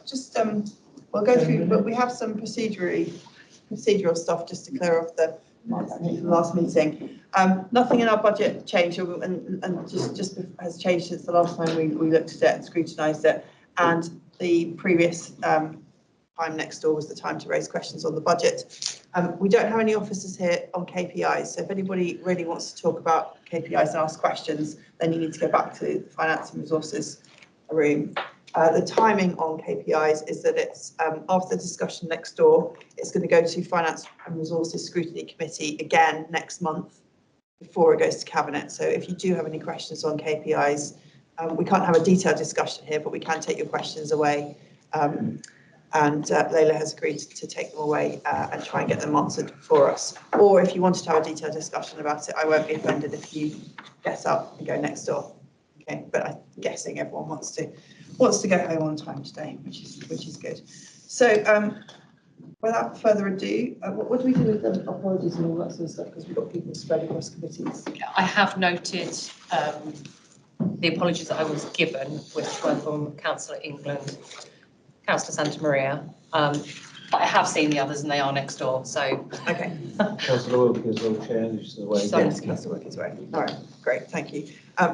just we'll go through, but we have some procedural stuff just to clear off the last meeting. Nothing in our budget changed, and just has changed since the last time we looked at it and scrutinised it. And the previous time next door was the time to raise questions on the budget. We don't have any officers here on KPIs, so if anybody really wants to talk about KPIs and ask questions, then you need to go back to the Finance and Resources room. The timing on KPIs is that it's after the discussion next door, it's going to go to Finance and Resources Scrutiny Committee again next month before it goes to Cabinet. So if you do have any questions on KPIs, we can't have a detailed discussion here, but we can take your questions away. And Layla has agreed to take them away and try and get them answered for us. Or if you wanted to have a detailed discussion about it, I won't be offended if you get up and go next door. Okay, but I'm guessing everyone wants to go home on time today, which is good. So without further ado, what do we do with the apologies and all that sort of stuff? Because we've got people spread across committees. I have noted the apologies that I was given, which were from Councillor England, Councillor Santa Maria, but I have seen the others and they are next door, so. Okay. Councillor Wilkie is well chair, which is away. Yes, Councillor Wilkie is away. All right, great, thank you.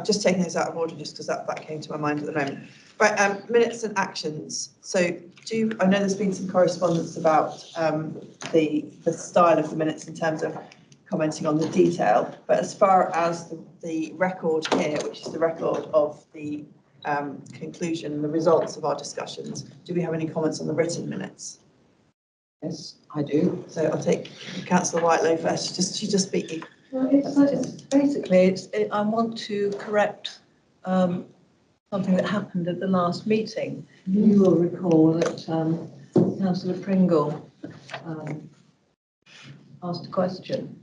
Just taking this out of order just because that came to my mind at the moment. Right, minutes and actions. So I know there's been some correspondence about the style of the minutes in terms of commenting on the detail, but as far as the record here, which is the record of the conclusion and the results of our discussions, do we have any comments on the written minutes? Yes, I do. So I'll take Councillor Whitelow first. She just speaking. Well, basically, I want to correct something that happened at the last meeting. You will recall that Councillor Pringle asked a question.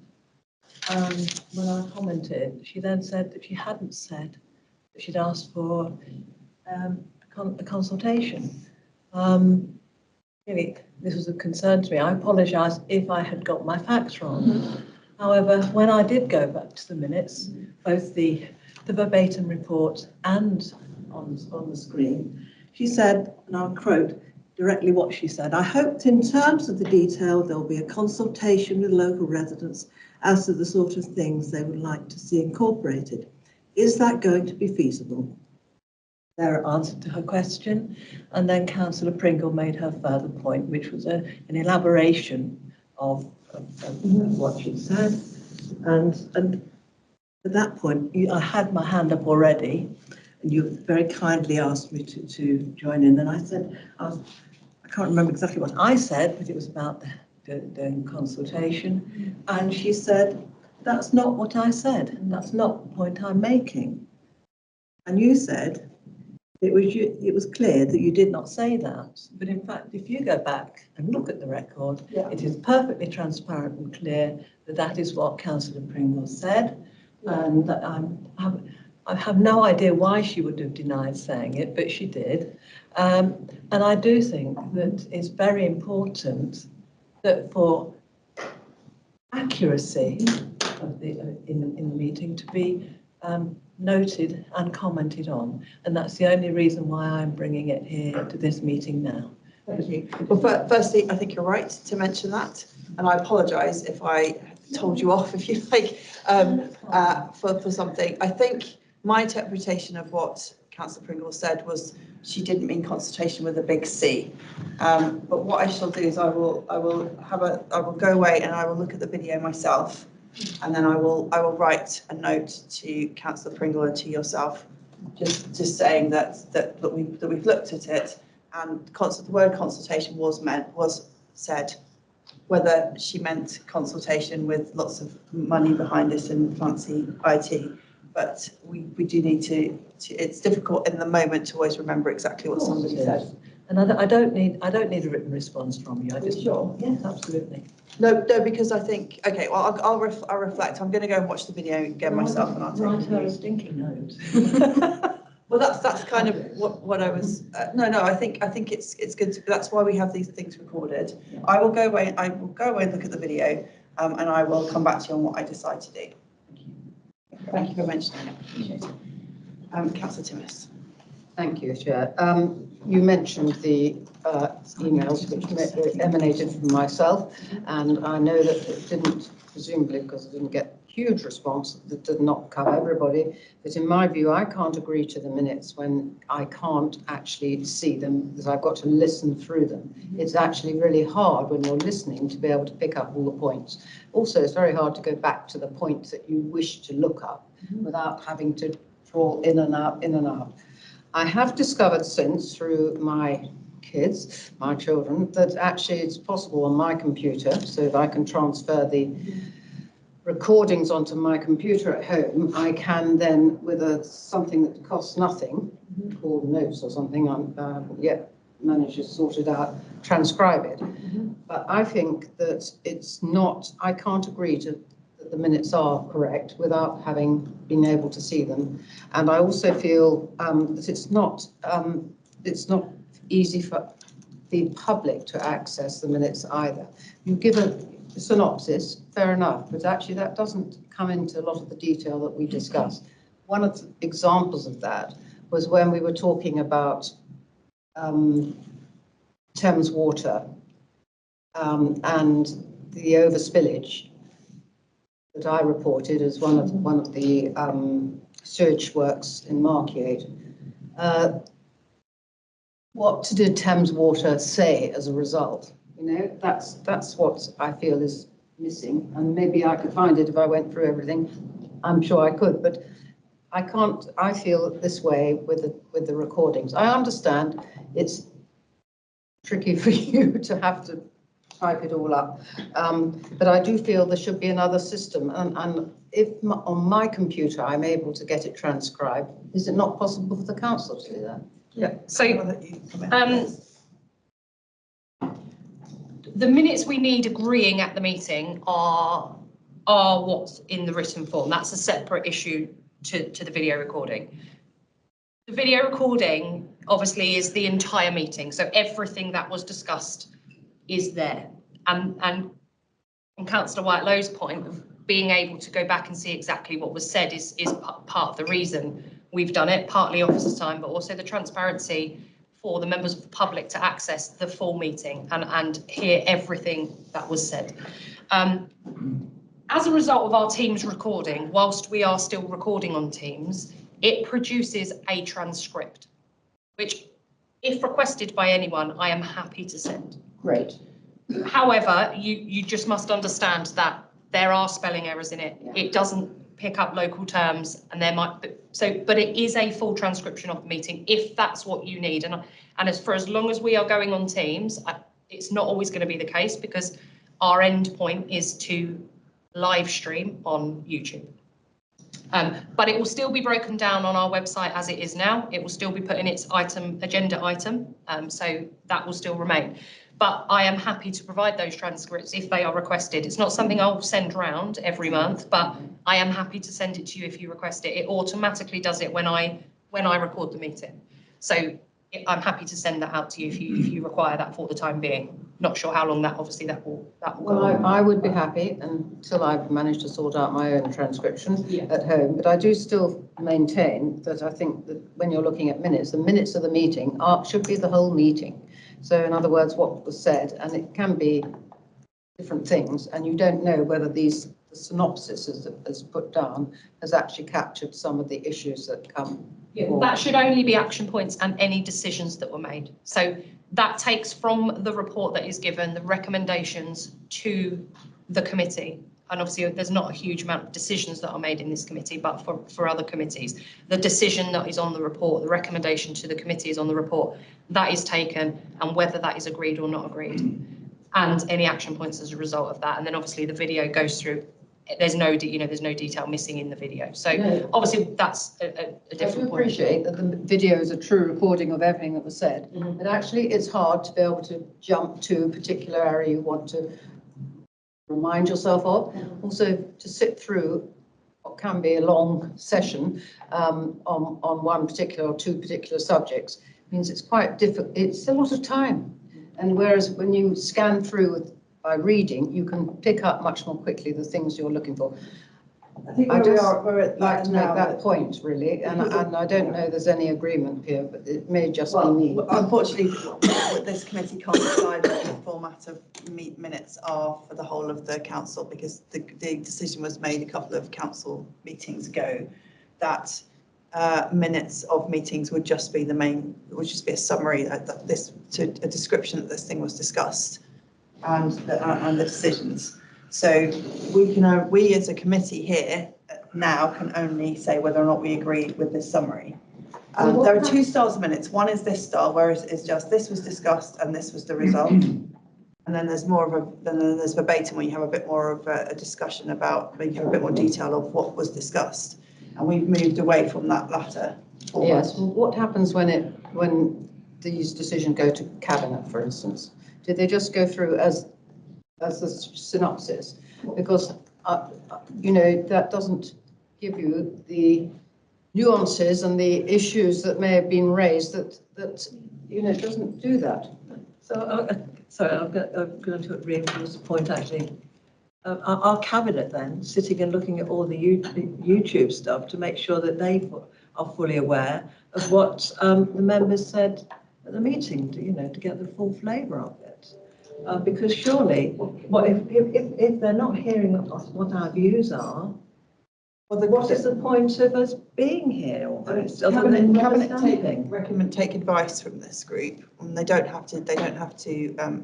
When I commented, she then said that she hadn't said that she'd asked for a consultation. Really, this was a concern to me. I apologise if I had got my facts wrong. However, when I did go back to the minutes, both the verbatim report and on the screen, she said, and I'll quote directly what she said, "I hoped in terms of the detail there'll be a consultation with local residents as to the sort of things they would like to see incorporated. Is that going to be feasible?" There answered to her question, and then Councillor Pringle made her further point, which was an elaboration of what she said. And at that point, I had my hand up already, and you very kindly asked me to join in. And I said, I can't remember exactly what I said, but it was about the consultation. And she said, "That's not what I said. That's not the point I'm making." And you said, it was clear that you did not say that. But in fact, if you go back and look at the record, it is perfectly transparent and clear that that is what Councillor Pringle said. And that I have no idea why she would have denied saying it, but she did. And I do think that it's very important that for accuracy of in the meeting to be noted and commented on, and that's the only reason why I'm bringing it here to this meeting now. Thank you. Well, firstly, I think you're right to mention that, and I apologise if I told you off, if you like, for something. I think my interpretation of what Councillor Pringle said was she didn't mean consultation with a big C. But what I shall do is I will go away and I will look at the video myself, and then I will write a note to Councillor Pringle and to yourself, just saying that we've looked at it, and the word consultation was said. Whether she meant consultation with lots of money behind it and fancy IT, but we do need to. It's difficult in the moment to always remember exactly what somebody said. And I don't need a written response from you. I just sure. Yes, absolutely. No, because I think Well, I'll reflect. I'm going to go and watch the video again myself, and I'll take write her a stinking note. Well, that's kind of what I was. No, I think it's good. That's why we have these things recorded. Yeah. I will go away and look at the video, and I will come back to you on what I decide to do. Thank you for mentioning it. Appreciate it. Councillor Timmis. Thank you, Chair. You mentioned the emails which emanated from myself, and I know that it didn't, presumably because it didn't get huge response, that did not cover everybody. But in my view, I can't agree to the minutes when I can't actually see them, because I've got to listen through them. It's actually really hard when you're listening to be able to pick up all the points. Also, it's very hard to go back to the points that you wish to look up without having to draw in and out, in and out. I have discovered since through my kids, my children, that actually it's possible on my computer, so if I can transfer the recordings onto my computer at home, I can then, with something that costs nothing, called notes or something, I haven't yet managed to sort it out, transcribe it. But I think that it's not, I can't agree to that the minutes are correct without having been able to see them. And I also feel that it's not easy for the public to access the minutes either. You give a synopsis, fair enough, but actually that doesn't come into a lot of the detail that we discussed. One of the examples of that was when we were talking about Thames Water and the overspillage that I reported as one of the sewage works in Markyate. What did Thames Water say as a result? You know, that's what I feel is missing, and maybe I could find it if I went through everything. I'm sure I could, but I can't. I feel this way with the recordings. I understand it's tricky for you to have to type it all up, but I do feel there should be another system. And if on my computer I'm able to get it transcribed, is it not possible for the council to do that? Yeah. So the minutes we need agreeing at the meeting are what's in the written form. That's a separate issue to the video recording. The video recording obviously is the entire meeting, so everything that was discussed is there. And on Councillor Whitelow's point of being able to go back and see exactly what was said is part of the reason we've done it, partly officer's time, but also the transparency for the members of the public to access the full meeting and hear everything that was said. As a result of our Teams recording, whilst we are still recording on Teams, it produces a transcript, which, if requested by anyone, I am happy to send. Great. However, you just must understand that there are spelling errors in it. Yeah. It doesn't pick up local terms, and there might be, but it is a full transcription of the meeting if that's what you need. And as long as we are going on Teams, it's not always going to be the case, because our end point is to live stream on YouTube. But it will still be broken down on our website as it is now. It will still be put in its agenda item, so that will still remain. But I am happy to provide those transcripts if they are requested. It's not something I'll send round every month, but I am happy to send it to you if you request it. It automatically does it when I record the meeting. So I'm happy to send that out to you if you require that for the time being. Not sure how long that will go on. I would be happy until I've managed to sort out my own transcription at home. But I do still maintain that I think that when you're looking at minutes, the minutes of the meeting should be the whole meeting. So in other words, what was said, and it can be different things, and you don't know whether the synopsis as put down has actually captured some of the issues that come. Yeah, that should only be action points and any decisions that were made. So that takes from the report that is given, the recommendations to the committee. And obviously there's not a huge amount of decisions that are made in this committee, but for other committees, the decision that is on the report, the recommendation to the committee is on the report, that is taken, and whether that is agreed or not agreed, and any action points as a result of that. And then obviously the video goes through. There's no detail missing in the video. So no. Obviously that's a different point. I appreciate that the video is a true recording of everything that was said, but actually it's hard to be able to jump to a particular area you want to remind yourself of. Also to sit through what can be a long session on one particular or two particular subjects means it's quite difficult. It's a lot of time. And whereas when you scan through by reading, you can pick up much more quickly the things you're looking for. I think I where we just are, we're at like that to make now. that point really, and I don't know there's any agreement here, but it may just be me. Well, unfortunately, this committee can't decide what the format of minutes are for the whole of the council, because the decision was made a couple of council meetings ago that minutes of meetings would just be would just be a summary, a description that this thing was discussed and the decisions. So we as a committee here now can only say whether or not we agree with this summary. There are two styles of minutes. One is this style, where it's just this was discussed and this was the result. And then there's there's verbatim, where you have a bit more of a discussion about, maybe have a bit more detail of what was discussed. And we've moved away from that latter format. Yes, well, what happens when these decisions go to cabinet, for instance? Do they just go through as a synopsis? Because that doesn't give you the nuances and the issues that may have been raised. That it doesn't do that. So, sorry, I'm going to reinforce the point actually. Our cabinet then, sitting and looking at all the YouTube stuff to make sure that they are fully aware of what the members said at the meeting, to get the full flavour of it. Because surely, if they're not hearing what our views are, what is the point of us being here? Cabinet take advice from this group, and they don't have to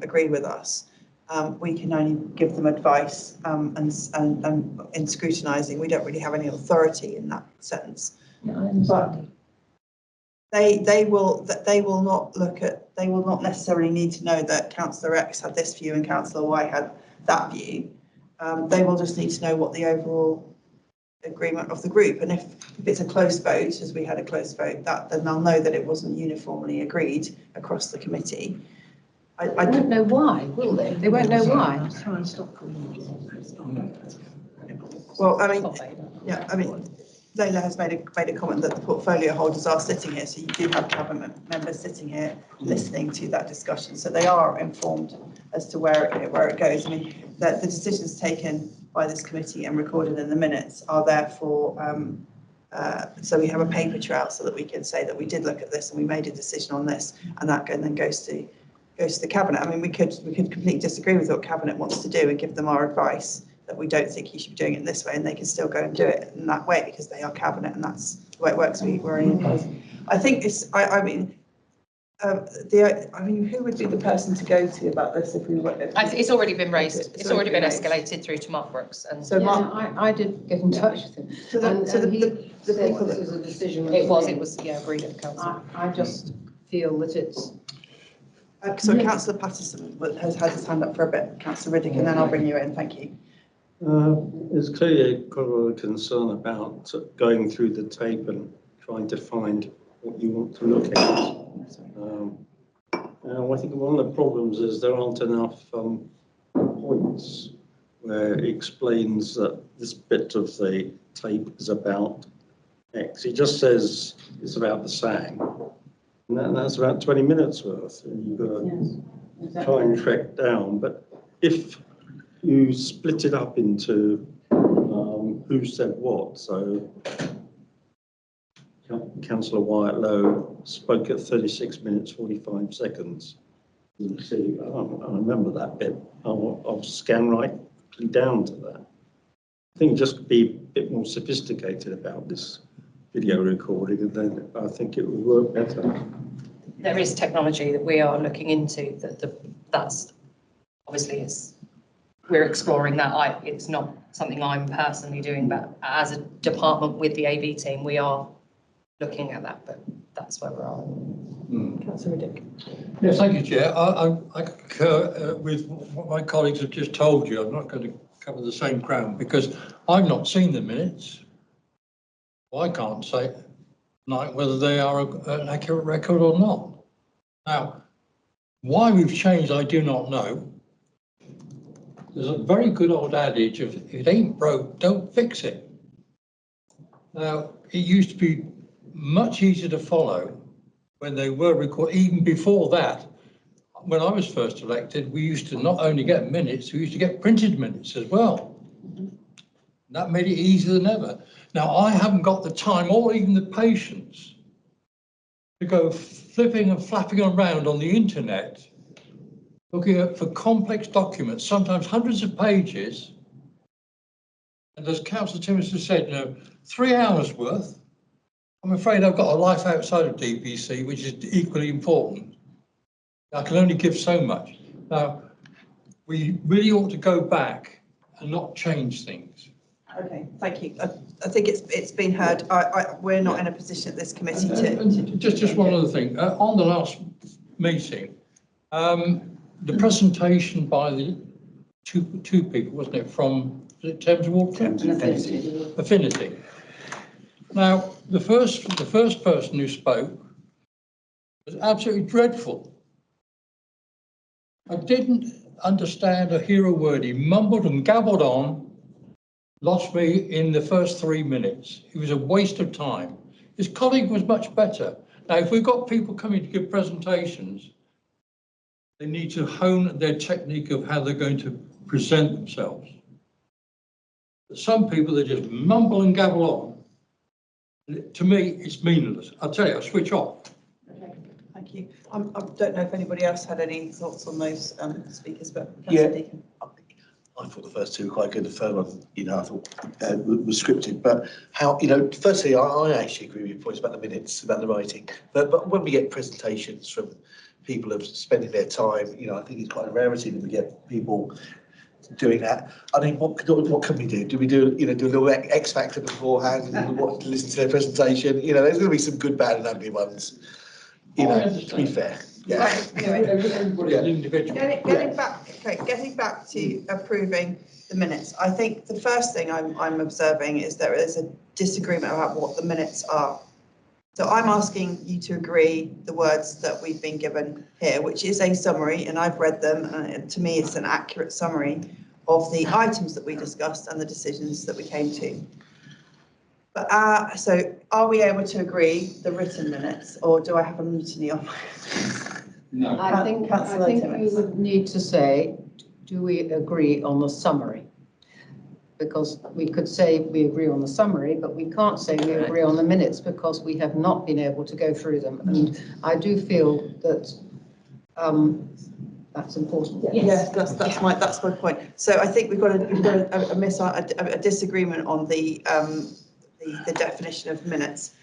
agree with us. We can only give them advice, and in scrutinising, we don't really have any authority in that sense. Yeah, I understand. But they will not necessarily need to know that Councillor X had this view and Councillor Y had that view. They will just need to know what the overall agreement of the group, and if it's a close vote, as we had a close vote, then they'll know that it wasn't uniformly agreed across the committee. I don't know why, will they? They won't know why. Well, I mean, Leila has made a comment that the portfolio holders are sitting here, so you do have cabinet members sitting here listening to that discussion, so they are informed as to where it goes. I mean, the decisions taken by this committee and recorded in the minutes are therefore, so we have a paper trail so that we can say that we did look at this and we made a decision on this, and that then goes to the cabinet. I mean, we could completely disagree with what cabinet wants to do and give them our advice that we don't think you should be doing it this way, and they can still go and do it in that way because they are cabinet and that's the way it works. We're only I think it's. I mean, who would be the person to go to about this if we were? It's already been raised. It's already been escalated through to Mark Brooks, and so Mark, I did get in touch with him. So the people this was a decision. it was agreed at the council. I just feel that it's. So Councillor Patterson has had his hand up for a bit. Councillor Riddick, and then I'll bring you in. Thank you. There's clearly quite a lot of concern about going through the tape and trying to find what you want to look at. I think one of the problems is there aren't enough points where it explains that this bit of the tape is about X. He just says it's about the SAG, and that's about 20 minutes worth, and you've got to try and track down. But if you split it up into who said what, so Councillor Wyatt Lowe spoke at 36 minutes 45 seconds. You see, I remember that bit. I'll scan right down to that. I think just be a bit more sophisticated about this video recording, and then I think it would work better. There is technology that we are looking into that's obviously we're exploring that. It's not something I'm personally doing, but as a department with the AV team, we are looking at that, but that's where we're at. Councillor Riddick. Yes, thank you, Chair. I concur with what my colleagues have just told you. I'm not going to cover the same ground because I've not seen the minutes. Well, I can't say tonight whether they are an accurate record or not. Now, why we've changed, I do not know. There's a very good old adage of if it ain't broke, don't fix it. Now, it used to be much easier to follow when they were recorded. Even before that, when I was first elected, we used to not only get minutes, we used to get printed minutes as well. That made it easier than ever. Now, I haven't got the time or even the patience to go flipping and flapping around on the internet, looking for complex documents, sometimes hundreds of pages. And as Councillor Timmins has said, 3 hours worth. I'm afraid I've got a life outside of DPC, which is equally important. I can only give so much. Now, we really ought to go back and not change things. Okay, thank you. I think it's been heard. We're not in a position at this committee to. And just one other thing. On the last meeting, the presentation by the two people, wasn't it, from Thames Water? Affinity. Now, the first person who spoke was absolutely dreadful. I didn't understand or hear a word. He mumbled and gabbled on, lost me in the first 3 minutes. It was a waste of time. His colleague was much better. Now, if we've got people coming to give presentations, they need to hone their technique of how they're going to present themselves. But some people, they just mumble and gabble on. To me, it's meaningless. I'll tell you, I'll switch off. Okay, thank you. I don't know if anybody else had any thoughts on those speakers, but Yeah. Deacon. I thought the first two were quite good. The third one, I thought was scripted. But how, firstly, I actually agree with your points about the minutes, about the writing. But when we get presentations from people of spending their time, I think it's quite a rarity that we get people doing that. I mean, what can we do? Do we do a little X factor beforehand and listen to their presentation? There's going to be some good, bad, and ugly ones. To be fair. Yeah. Right, anyway. Everybody's an individual. Getting back to approving the minutes. I think the first thing I'm observing is there is a disagreement about what the minutes are. So I'm asking you to agree the words that we've been given here, which is a summary, and I've read them, and to me it's an accurate summary of the items that we discussed and the decisions that we came to. But so are we able to agree the written minutes, or do I have a mutiny on my? No. I think you would need to say, do we agree on the summary? Because we could say we agree on the summary, but we can't say we agree on the minutes because we have not been able to go through them. And I do feel that that's important. Yes, that's my point. So I think we've got a disagreement on the definition of minutes.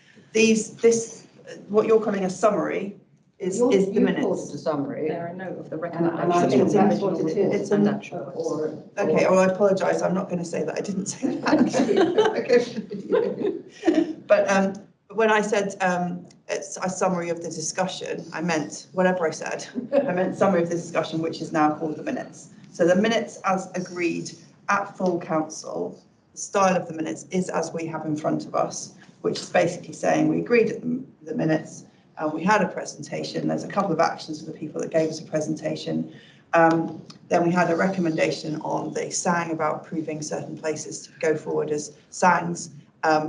What you're calling a summary is the minutes. You called it a summary. There are note of the And I think that's what it is. It's an actual. Okay, well, I apologise. I'm not going to say that. I didn't say that. But when I said it's a summary of the discussion, I meant whatever I said. I meant summary of the discussion, which is now called the minutes. So the minutes, as agreed at full council, the style of the minutes is as we have in front of us, which is basically saying we agreed at the minutes. We had a presentation. There's a couple of actions for the people that gave us a presentation. Then we had a recommendation on the SANG about proving certain places to go forward as SANGs.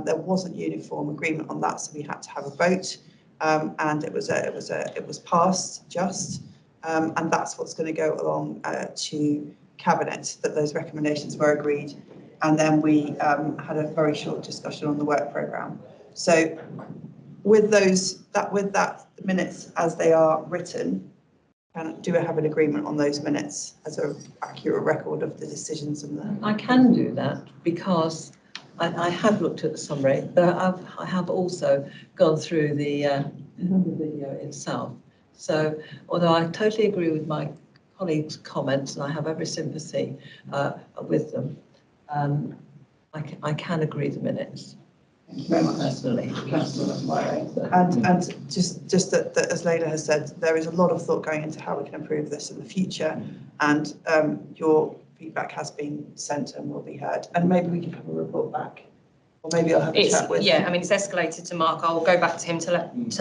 There wasn't uniform agreement on that, so we had to have a vote, and it was passed just, and that's what's going to go along to cabinet. That those recommendations were agreed, and then we had a very short discussion on the work programme. So. With that minutes as they are written, do we have an agreement on those minutes as an accurate record of the decisions and the? I can do that because I have looked at the summary, but I have also gone through the video itself. So although I totally agree with my colleagues' comments and I have every sympathy with them, I can agree the minutes. Thank you very much. Personally. And just that as Leila has said, there is a lot of thought going into how we can improve this in the future, and your feedback has been sent and will be heard, and maybe we can have a report back, or maybe I'll have a chat with. Yeah, I mean, it's escalated to Mark. I'll go back to him to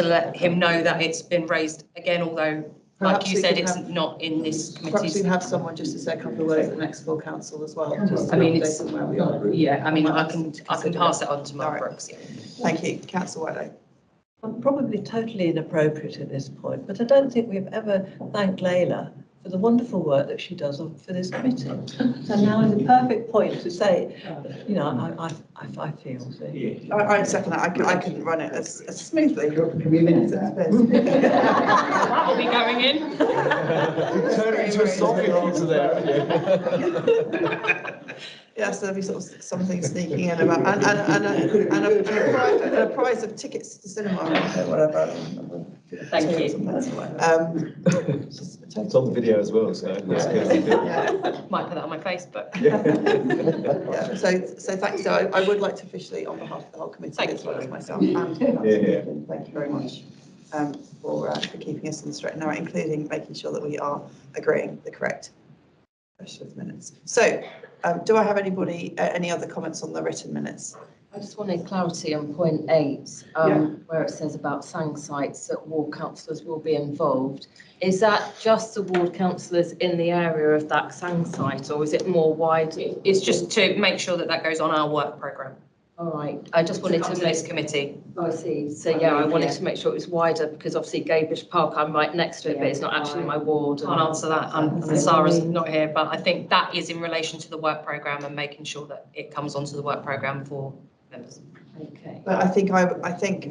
let him know that it's been raised again, although like Perhaps you said, it's not in this Perhaps we committee's. can have someone just to say a couple of words at the next full council as well. Just I mean, to it's update on where we are. Yeah, I mean, I can pass it on to Mark All right. Brooks. Yeah. Thank you, Councillor Whiteley. I'm probably totally inappropriate at this point, but I don't think we've ever thanked Leila for for the wonderful work that she does for this committee. And now is a perfect point to say, you know, I feel. So. I second that. I couldn't run it as smoothly. That will be going in. Turn it into a song if you there. Yeah, so there'll be sort of something sneaking in about, and a prize of tickets to the cinema or whatever. Thank you. It's on the video as well, so that's good. Yeah. Might put that on my Facebook. Yeah, so thanks. So I would like to officially, on behalf of the whole committee, as well as myself, and thank you very much for keeping us in the straight and narrow, including making sure that we are agreeing the correct version of the minutes. So, do I have any other comments on the written minutes? I just wanted clarity on point 8, where it says about sang sites that ward councillors will be involved. Is that just the ward councillors in the area of that sang site, or is it more wide? It's just to make sure that that goes on our work programme. All right, I just wanted Come to to this committee. I see. So yeah, I wanted to make sure it was wider because obviously Gabish Park, I'm right next to it, but it's not actually my ward. Can't answer that, and Sarah's not here, but I think that is in relation to the work programme and making sure that it comes onto the work programme for members. Okay. But I think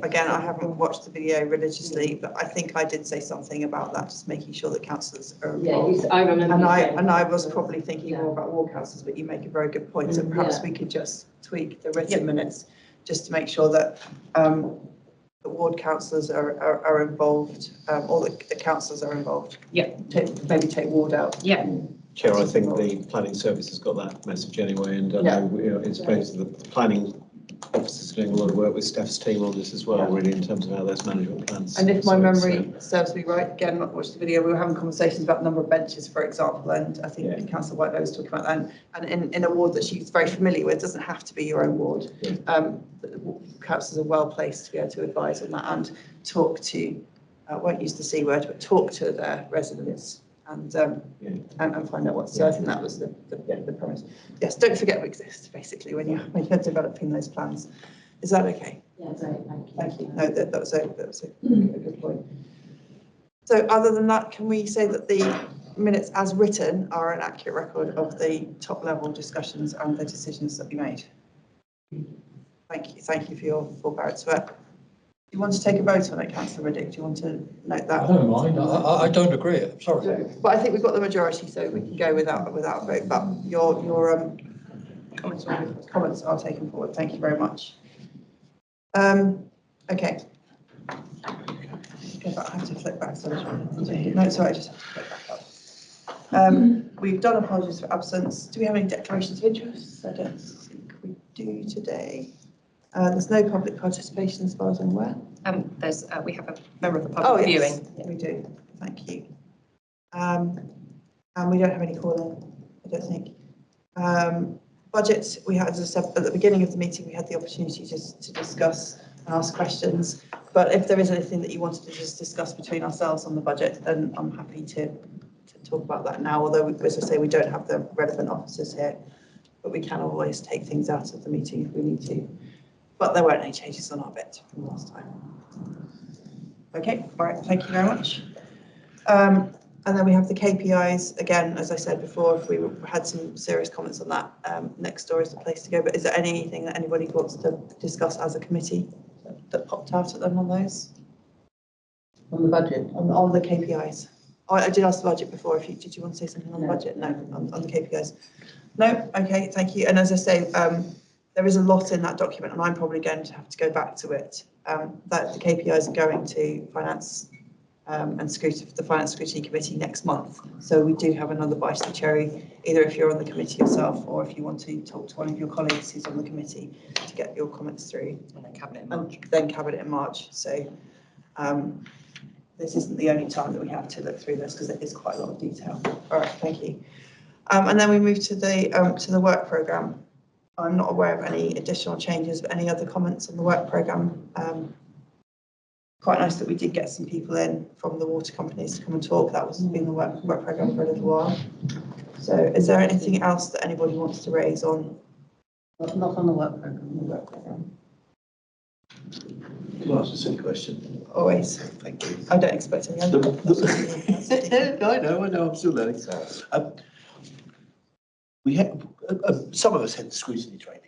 again, I haven't watched the video religiously, but I think I did say something about that, just making sure that councillors are involved. Yeah, I remember. And I was probably thinking more about ward councillors, but you make a very good point. So perhaps we could just tweak the written minutes just to make sure that the ward councillors are involved, or the councillors are involved. Yeah. Maybe take ward out. Yeah. Chair, I think the planning service has got that message anyway, and I know it's basically the planning office is doing a lot of work with Steph's team on this as well, really, in terms of how those management plans. And if my memory serves me right, again, not watched the video, we were having conversations about the number of benches, for example, and I think Councillor Whitelow was talking about that. And in a ward that she's very familiar with, doesn't have to be your own ward. Councillors are well placed to be able to advise on that and talk to, I won't use the C word, but talk to their residents and find out what. So I think that was the premise. Yes, don't forget we exist, basically, when you're developing those plans. Is that okay? Yeah, great, thank you. Thank you. No, that was a good point. So other than that, can we say that the minutes as written are an accurate record of the top level discussions and the decisions that we made? Thank you for your forbearance. Do you want to take a vote on it, Councillor Riddick? Do you want to note that? I don't mind. I don't agree. I'm sorry. But I think we've got the majority, so we can go without a vote. But your comments are taken forward. Thank you very much. Okay. I have to flip back. So no, sorry, I just have to flip back up. We've done apologies for absence. Do we have any declarations of interest? I don't think we do today. There's no public participation as far as I'm aware. We have a member of the public viewing. We do. Thank you. And we don't have any calling, I don't think. Budget, we had, as I said at the beginning of the meeting, we had the opportunity just to discuss and ask questions. But if there is anything that you wanted to just discuss between ourselves on the budget, then I'm happy to talk about that now. Although, as I say, we don't have the relevant officers here, but we can always take things out of the meeting if we need to. But there weren't any changes on our bit from last time. Okay, all right, thank you very much. And then we have the KPIs. Again, as I said before, if we had some serious comments on that, next door is the place to go. But is there anything that anybody wants to discuss as a committee that popped out at them on those? On the budget? On the KPIs. Oh, I did ask the budget before. Did you want to say something on the budget? No, on the KPIs. No, okay, thank you. And as I say, there is a lot in that document, and I'm probably going to have to go back to it. That the KPIs are going to finance and scrutiny, the Finance Scrutiny Committee next month. So we do have another bite of the cherry, either if you're on the committee yourself or if you want to talk to one of your colleagues who's on the committee to get your comments through. And then cabinet in March. And then cabinet in March. So this isn't the only time that we have to look through this because it is quite a lot of detail. All right, thank you. And then we move to the work programme. I'm not aware of any additional changes, but any other comments on the work programme? Quite nice that we did get some people in from the water companies to come and talk. That was been the work programme for a little while. So is there anything else that anybody wants to raise on? Not on the work programme. Can I ask a silly question? Always. Thank you. I don't expect any other. I know, I'm still learning. We had, some of us had scrutiny training.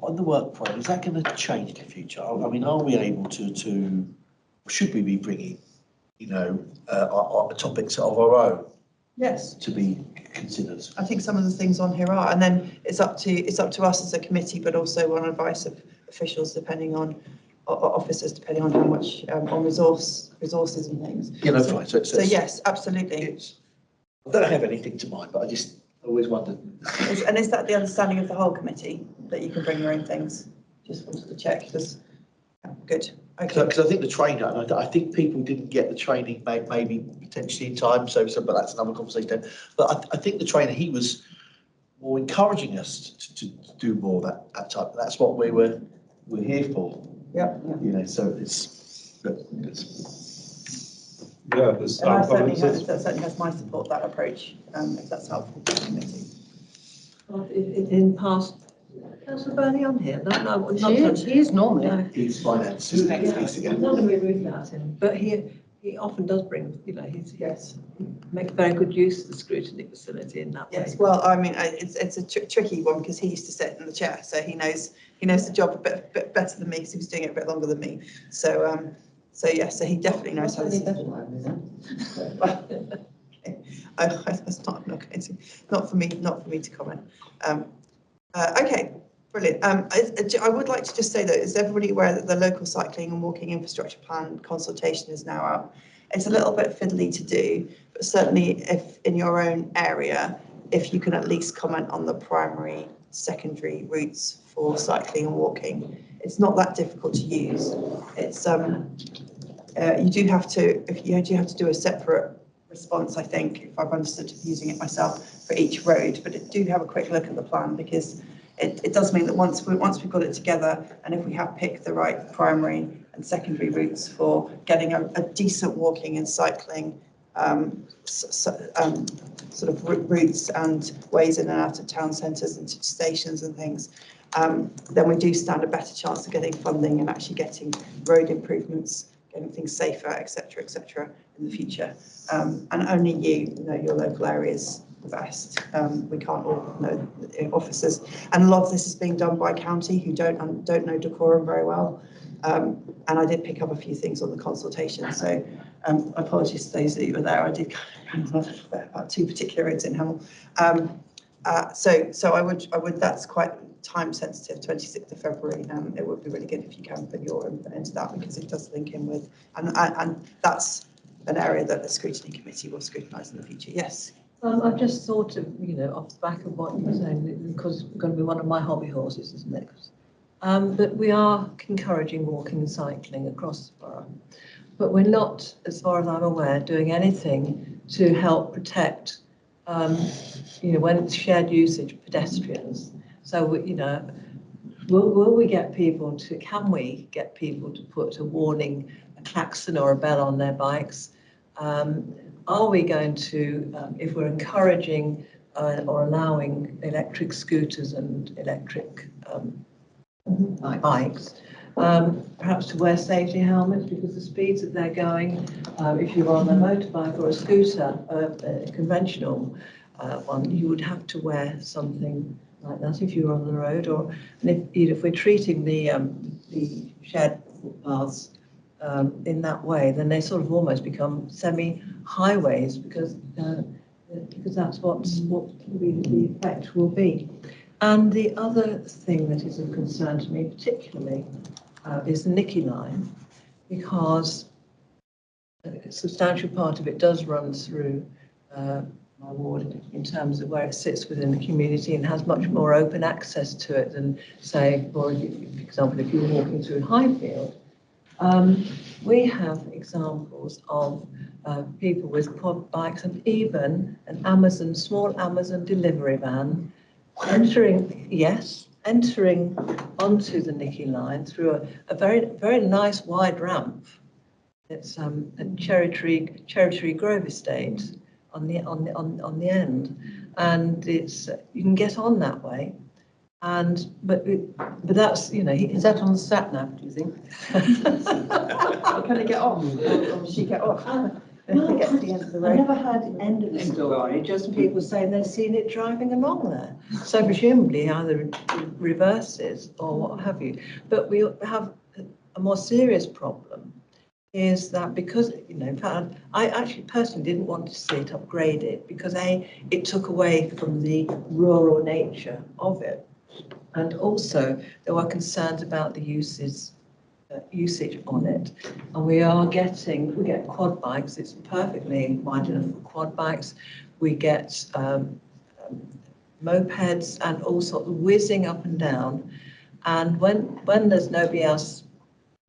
On the work plan, is that going to change in the future? I mean, are we able to, should we be bringing, our topics of our own Yes. to be considered? I think some of the things on here are, and then it's up to us as a committee, but also on advice of officials, depending on officers, depending on how much on resources and things. Yeah, no, fine. So yes, absolutely. I don't have anything to mind, but I just always wondered. And is that the understanding of the whole committee, that you can bring your own things? Just wanted to check, because, good. Okay. Because I think the trainer, and I think people didn't get the training maybe potentially in time, so but that's another conversation. But I think the trainer, he was more encouraging us to do more that type. That's what we're here for. Yeah. So it's good. Yeah, there's. And that certainly has my support, that approach, if that's helpful to the committee. Well, in past, Councillor Burney on here? No, He is normally. No. He's finance. I'm not going to be rude about him, but he often does bring, Yes. make very good use of the scrutiny facility in that way. Yes, well, I mean, it's a tricky one, because he used to sit in the chair, so he knows the job a bit better than me, because he was doing it a bit longer than me. So yes, so he definitely knows how this is. That's not for me to comment. Okay, brilliant. I would like to just say that, is everybody aware that the local cycling and walking infrastructure plan consultation is now out? It's a little bit fiddly to do, but certainly if in your own area, if you can at least comment on the primary, secondary routes for cycling and walking, it's not that difficult to use. It's you do have to do a separate response, I think, if I've understood using it myself, for each road, but do have a quick look at the plan, because it does mean that once we've got it together, and if we have picked the right primary and secondary routes for getting a decent walking and cycling sort of routes and ways in and out of town centres and stations and things, then we do stand a better chance of getting funding and actually getting road improvements, getting things safer, etc., in the future. And only you know your local areas the best. We can't all know officers, and a lot of this is being done by county, who don't know decorum very well. And I did pick up a few things on the consultation, so apologies to those of you who were there. I did about two particular roads in Hemel. So I would. That's quite time sensitive. 26th of February. It would be really good if you can put your input into that, because it does link in with, and that's an area that the scrutiny committee will scrutinise in the future. Yes. I've just thought of, off the back of what you're saying, because it's going to be one of my hobby horses, isn't it? But we are encouraging walking and cycling across the borough. But we're not, as far as I'm aware, doing anything to help protect, when it's shared usage, pedestrians. So, will we get people to, can we get people to put a warning, a klaxon or a bell on their bikes? Are we going to, if we're encouraging or allowing electric scooters and electric bikes, perhaps to wear safety helmets, because the speeds that they're going, if you're on a motorbike or a scooter, a conventional one, you would have to wear something like that if you were on the road. Or and if we're treating the shared footpaths in that way, then they sort of almost become semi-highways, because that's what the effect will be. And the other thing that is of concern to me particularly is the Nicky line, because a substantial part of it does run through my ward in terms of where it sits within the community and has much more open access to it than, say, for example, if you're walking through Highfield. We have examples of people with quad bikes and even an small Amazon delivery van entering onto the Nicky line through a very, very nice wide ramp. It's a Cherry Tree Grove estate on the end, and it's you can get on that way, But that's, you know, Is that on the sat nav, do you think? Can it get off? Or does she get off? If they get to the end of the I road. never heard end of the story, just people saying they've seen it driving along there. So presumably either it reverses or what have you. But we have a more serious problem is that because, you know, in fact, I actually personally didn't want to see it upgraded because it took away from the rural nature of it. And also there were concerns about the usage on it, and we get quad bikes. It's perfectly wide enough for quad bikes. We get mopeds and all sorts of whizzing up and down, and when there's nobody else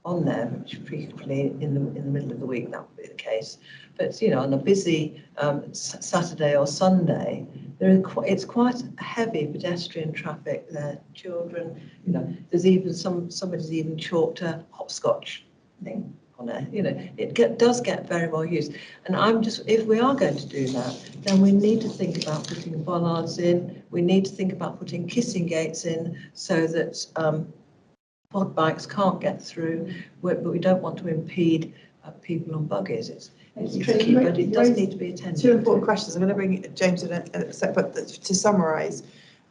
on there, which frequently in the middle of the week that would be the case, but you know, on a busy Saturday or Sunday, it's quite heavy pedestrian traffic there. Children, you know, there's even somebody's even chalked a hopscotch thing on it. You know, does get very well used. And if we are going to do that, then we need to think about putting bollards in. We need to think about putting kissing gates in so that quad bikes can't get through. But we don't want to impede people on buggies. It's tricky, but it does need to be attended to. Two important questions. I'm going to bring James in a sec, but to summarise,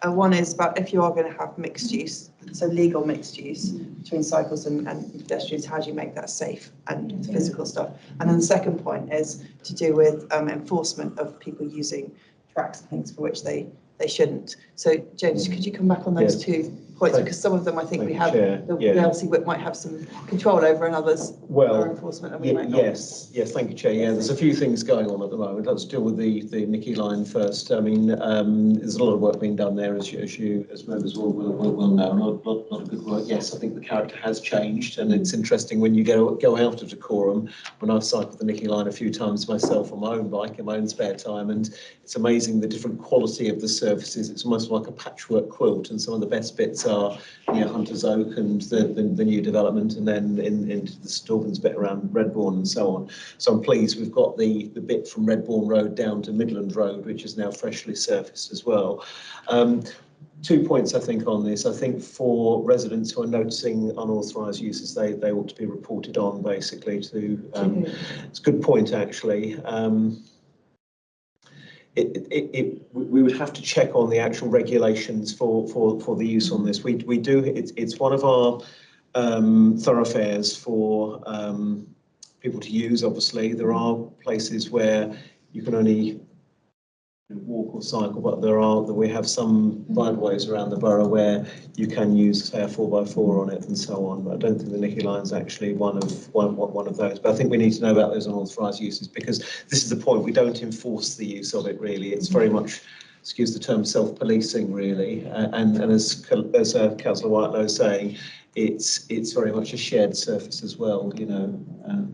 one is about if you are going to have mixed use, so legal mixed use between cycles and pedestrians, how do you make that safe and physical stuff? And then the second point is to do with enforcement of people using tracks and things for which they shouldn't. So James, could you come back on those 2 points, because some of them I think we have, the LC whip might have some control over and others are enforcement and we might not. Yes, thank you, Chair. Yeah, there's a few things going on at the moment. Let's deal with the Nicky line first. I mean, there's a lot of work being done there, as members will know. A lot of good work. Yes, I think the character has changed, and it's interesting when you go out of decorum. When I've cycled the Nicky line a few times myself on my own bike in my own spare time, and it's amazing the different quality of the surfaces. It's almost like a patchwork quilt, and some of the best bits are near Hunter's Oak and the new development, and then into the Staubbins bit around Redbourne and so on. So I'm pleased we've got the bit from Redbourne Road down to Midland Road, which is now freshly surfaced as well. 2 points I think on this. I think for residents who are noticing unauthorised uses, they ought to be reported on basically to. It's a good point actually. We would have to check on the actual regulations for the use on this. We do. It's one of our thoroughfares for people to use. Obviously, there are places where you can only walk or cycle, but we have some bikeways around the borough where you can use, say, a 4x4 on it and so on. But I don't think the Nicky line is actually one of those. But I think we need to know about those unauthorised uses, because this is the point. We don't enforce the use of it really. It's very much, excuse the term, self-policing really. And as Councillor Whitelow is saying, it's very much a shared surface as well, you know.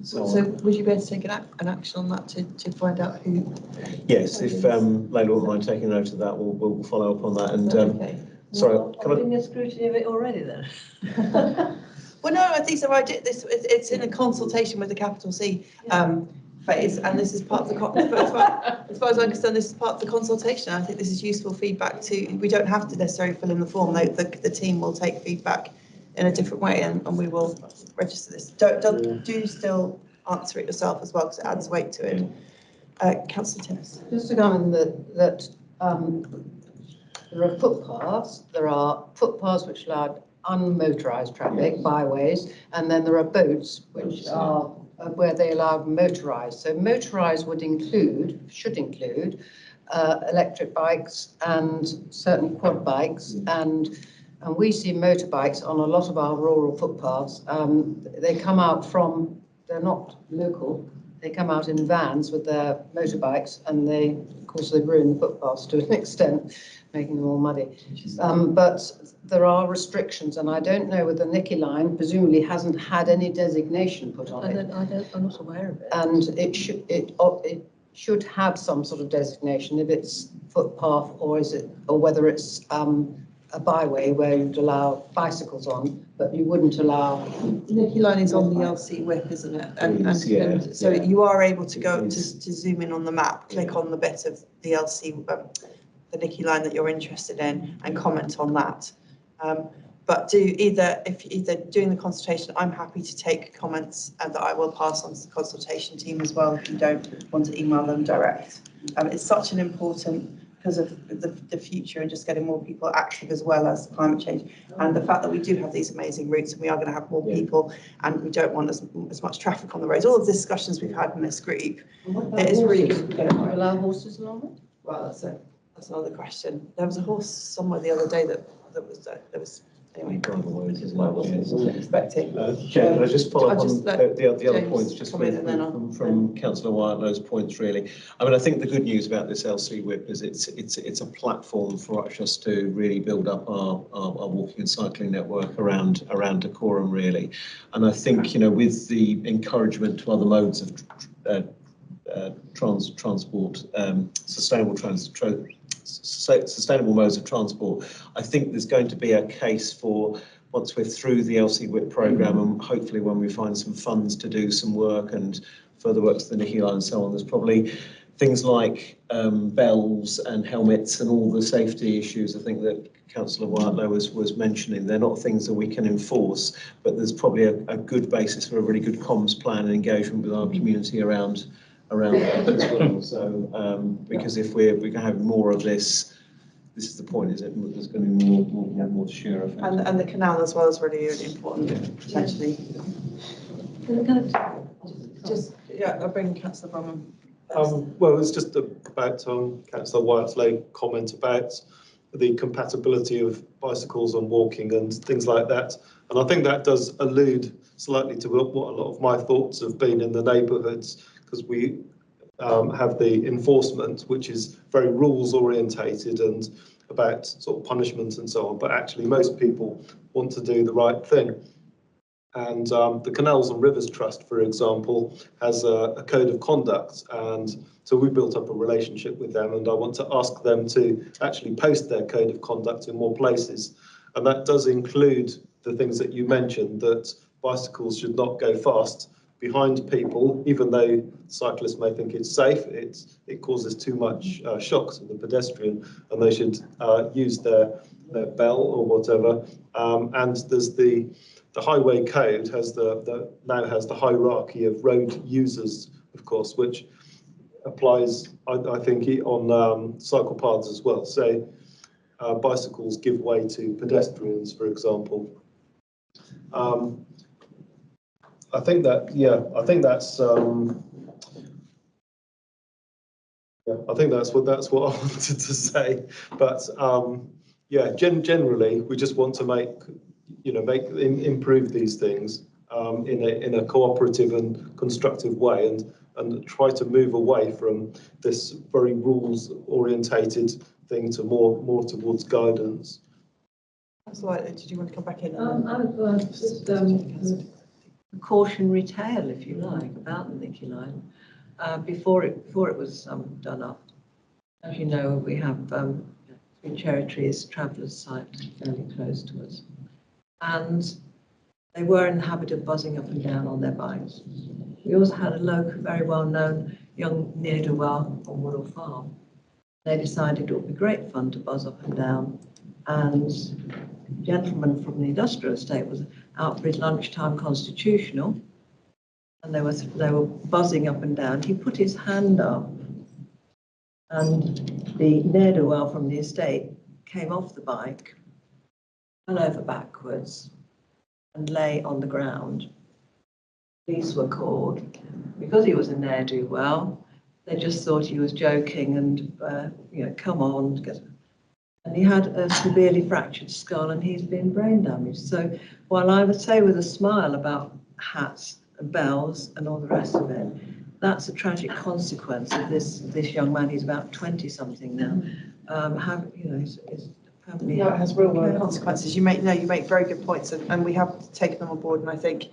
So would you be able to take an action on that to find out who? Yes, if Laila wouldn't mind taking note of that, we'll follow up on that. And okay. Sorry, I'm doing a scrutiny of it already then. Well, no, I think so. It's in a consultation with the capital C phase, and this is part of the as far as I understand, this is part of the consultation. I think this is useful feedback too. We don't have to necessarily fill in the form. The team will take feedback in a different way, and we will register this. Do still answer it yourself as well, because it adds weight to it. Councillor Timmins. Just to comment that there are footpaths. There are footpaths which allow unmotorised traffic, byways, and then there are boats which are where they allow motorised. So motorised should include electric bikes and certain quad bikes, and we see motorbikes on a lot of our rural footpaths. They come out they're not local, they come out in vans with their motorbikes, and of course they ruin the footpaths to an extent, making them all muddy. But there are restrictions, and I don't know whether the Nicky line presumably hasn't had any designation put on it. I'm not aware of it. And it should have some sort of designation, if it's footpath or whether it's a byway where you'd allow bicycles on, but you wouldn't allow. Nicky line is on the LC whip, isn't it? And so you are able to go to zoom in on the map, click on the bit of the LC, the Nicky line that you're interested in, and comment on that. But if either doing the consultation, I'm happy to take comments and that I will pass on to the consultation team as well if you don't want to email them direct. It's such an important, because of the future and just getting more people active as well as climate change. And the fact that we do have these amazing routes and we are going to have more people and we don't want as much traffic on the roads. All of the discussions we've had in this group, it is really good to get it right. Allow horses along it? Well, that's another question. There was a horse somewhere the other day that was anyway. I wasn't expecting. Chair, can I just follow up I'll on just let the other James points, just comment and then from Councillor Whitelow's points, really. I mean, I think the good news about this LC whip is it's a platform for us to really build up our walking and cycling network around Dacorum, really. And I think, you know, with the encouragement to other modes of transport, sustainable modes of transport, I think there's going to be a case for, once we're through the LC WIP programme and hopefully when we find some funds to do some work and further work to the Nicky line and so on, there's probably things like bells and helmets and all the safety issues I think that Councillor Whitelow was mentioning. They're not things that we can enforce, but there's probably a good basis for a really good comms plan and engagement with our community around that as well. So because if we're going to have more of this is the point, is it? There's going to be more to share. And the canal as well is really, really important, potentially. I'll bring Councillor Bromham. Well, it's just about Councillor Whitelow's comment about the compatibility of bicycles and walking and things like that. And I think that does allude slightly to what a lot of my thoughts have been in the neighbourhoods, because we have the enforcement, which is very rules orientated and about sort of punishment and so on. But actually, most people want to do the right thing. And the Canals and Rivers Trust, for example, has a code of conduct. And so we built up a relationship with them, and I want to ask them to actually post their code of conduct in more places. And that does include the things that you mentioned, that bicycles should not go fast behind people, even though cyclists may think it's safe. It causes too much shock to the pedestrian, and they should use their bell or whatever. And there's the highway code now has the hierarchy of road users, of course, which applies, I think, on cycle paths as well. So bicycles give way to pedestrians, for example. I think that's what I wanted to say. But generally, we just want to improve these things in a cooperative and constructive way, and try to move away from this very rules orientated thing to more towards guidance. That's right. Did you want to come back in? Just a cautionary tale, if you like, about the Nicky line before it was done up. As you know, we have through Cherry Trees Travellers site fairly close to us, and they were in the habit of buzzing up and down on their bikes. We also had a local, very well-known young ne'er-do-well on Woodall Farm. They decided it would be great fun to buzz up and down, and a gentleman from the industrial estate was out for his lunchtime constitutional, and they were buzzing up and down. He put his hand up, and the ne'er-do-well from the estate came off the bike, fell over backwards, and lay on the ground. Police were called. Because he was a ne'er-do-well, they just thought he was joking and, come on. And he had a severely fractured skull, and he's been brain damaged. So while I would say with a smile about hats and bells and all the rest of it, that's a tragic consequence of this young man. He's about 20-something now. It has real world consequences. You make very good points, and we have taken them on board. And I think,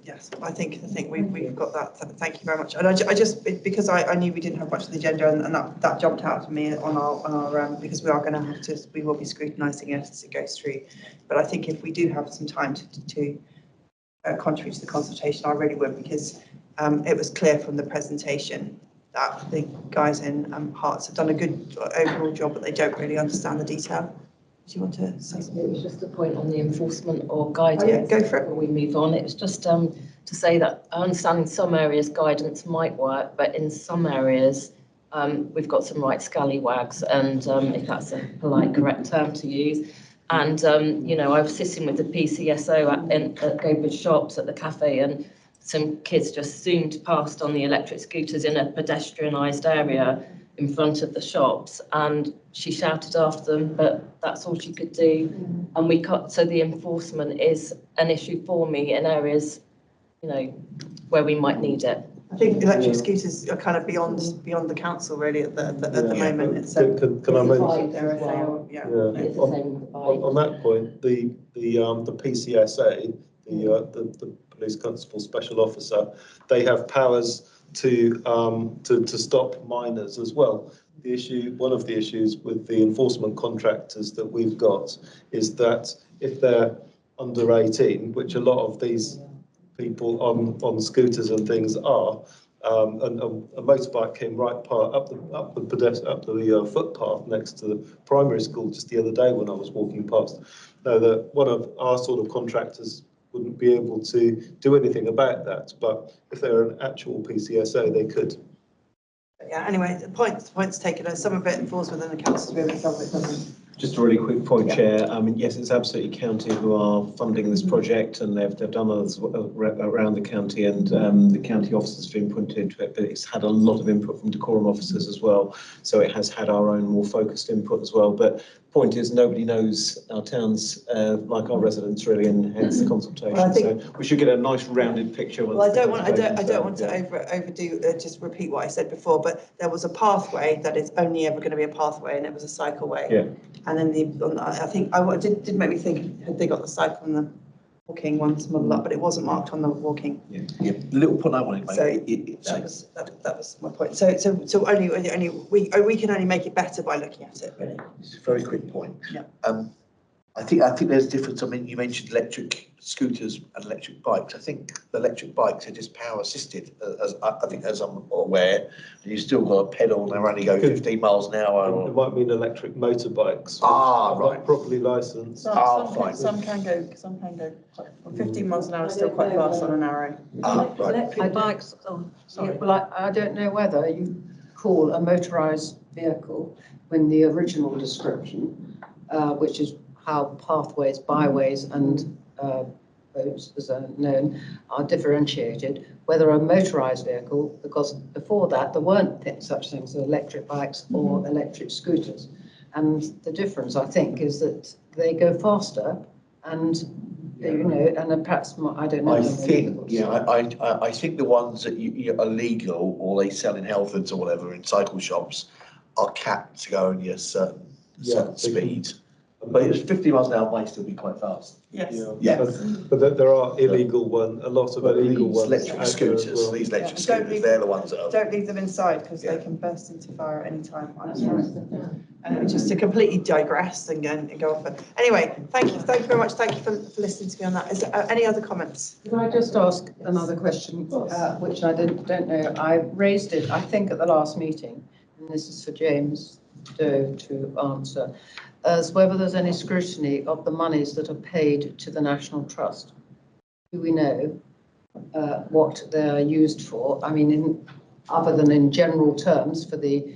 yes, I think we've got that. Thank you very much. And I just because I knew we didn't have much of the agenda, and that jumped out to me on our because we will be scrutinising it as it goes through. But I think if we do have some time to contribute to the consultation, I really would, because it was clear from the presentation that the guys in Hearts have done a good overall job, but they don't really understand the detail. Do you want to say It something? was just a point on the enforcement or Oh, yeah, guidance. go for it. Before we move on, it was just to say that I understand in some areas guidance might work, but in some areas we've got some right scallywags, and if that's a polite, correct term to use. And you know, I was sitting with the PCSO at Goodwood Shops at the cafe, and some kids just zoomed past on the electric scooters in a pedestrianised area in front of the shops, and she shouted after them, but that's all she could do. And we cut, so the enforcement is an issue for me in areas, you know, where we might need it. I think electric scooters are kind of beyond the council really at the moment. It's Can I mention? they're a thing, Yeah. It's the same with the bike. On that point, the PCSA, the Police Constable Special Officer, they have powers to stop minors as well. The issue, one of the issues with the enforcement contractors that we've got is that if they're under 18, which a lot of these people on scooters and things are, and a motorbike came right up the footpath next to the primary school just the other day when I was walking past. Now that one of our sort of contractors wouldn't be able to do anything about that, but if they're an actual PCSO, they could. yeah, anyway, the point's taken. Some of it falls within the council's remit, some of it doesn't. Just a really quick point, Chair. I mean, yes, it's absolutely county who are funding this project, and they've done others around the county, and the county officers have been put into it, but it's had a lot of input from decorum officers as well. So it has had our own more focused input as well. But point is, nobody knows our towns like our residents really, and hence the consultation. Well, I think, so we should get a nice rounded picture. Well, I don't want to overdo just repeat what I said before, but there was a pathway that is only ever going to be a pathway, and it was a cycleway. Yeah. And then I think it did make me think, had they got the cycle and the walking ones modelled up, but it wasn't marked on the walking. Yeah, little point I wanted to make. So that was my point. So only we can only make it better by looking at it, really. It's a very quick point. Yeah. I think there's a difference. I mean, you mentioned electric scooters and electric bikes. I think the electric bikes are just power assisted, as I'm aware. And you still got a pedal, and they only go 15 miles an hour. It might mean electric motorbikes. Right. Not properly licensed. Fine. Some can go. 15 miles an hour is still quite fast on an arrow. Right. Electric bikes, oh, sorry. Yeah, well, I don't know whether you call a motorised vehicle when the original description, which is how pathways, byways and roads, as are known, are differentiated, whether a motorised vehicle, because before that there weren't such things as electric bikes or electric scooters. And the difference, I think, is that they go faster and, you know, and perhaps, I don't know. I think the ones that are legal or they sell in health foods or whatever in cycle shops are capped to go only a certain speed. But it's 50 miles an hour might still be quite fast. Yes. Yeah. But there are illegal ones, a lot of illegal ones. Electric scooters, these electric scooters, they're the ones that are. Don't leave them inside because they can burst into fire at any time. And just to completely digress and go off. Anyway, thank you very much. Thank you for listening to me on that. Is there any other comments? Can I just ask another question, which I don't know? I raised it, I think, at the last meeting, and this is for James Doe to answer, as whether there's any scrutiny of the monies that are paid to the National Trust. Do we know what they're used for? I mean, other than in general terms for the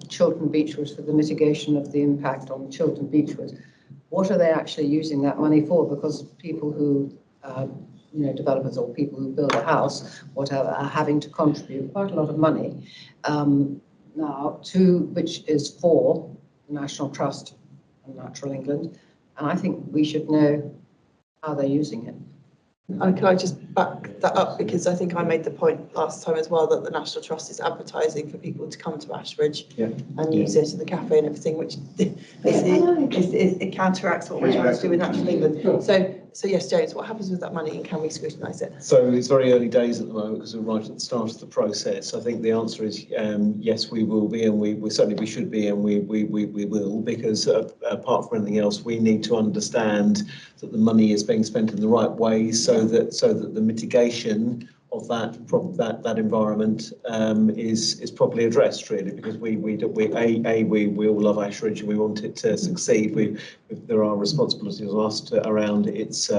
Chiltern Beechwoods, for the mitigation of the impact on Chiltern Beechwoods, what are they actually using that money for? Because people who, developers or people who build a house, whatever, are having to contribute quite a lot of money now to, which is for the National Trust and Natural England. And I think we should know how they're using it. And can I just back that up, because I think I made the point last time as well that the National Trust is advertising for people to come to Ashbridge and use it in the cafe and everything, which it counteracts what we're trying to do in Natural England. So yes, James, what happens with that money and can we scrutinise it? So it's very early days at the moment because we're right at the start of the process. I think the answer is yes, we will be, and we certainly should be, and we will, because apart from anything else, we need to understand that the money is being spent in the right way, so that the mitigation of that environment is properly addressed, really, because we all love Ashridge and we want it to succeed. There are responsibilities on us around its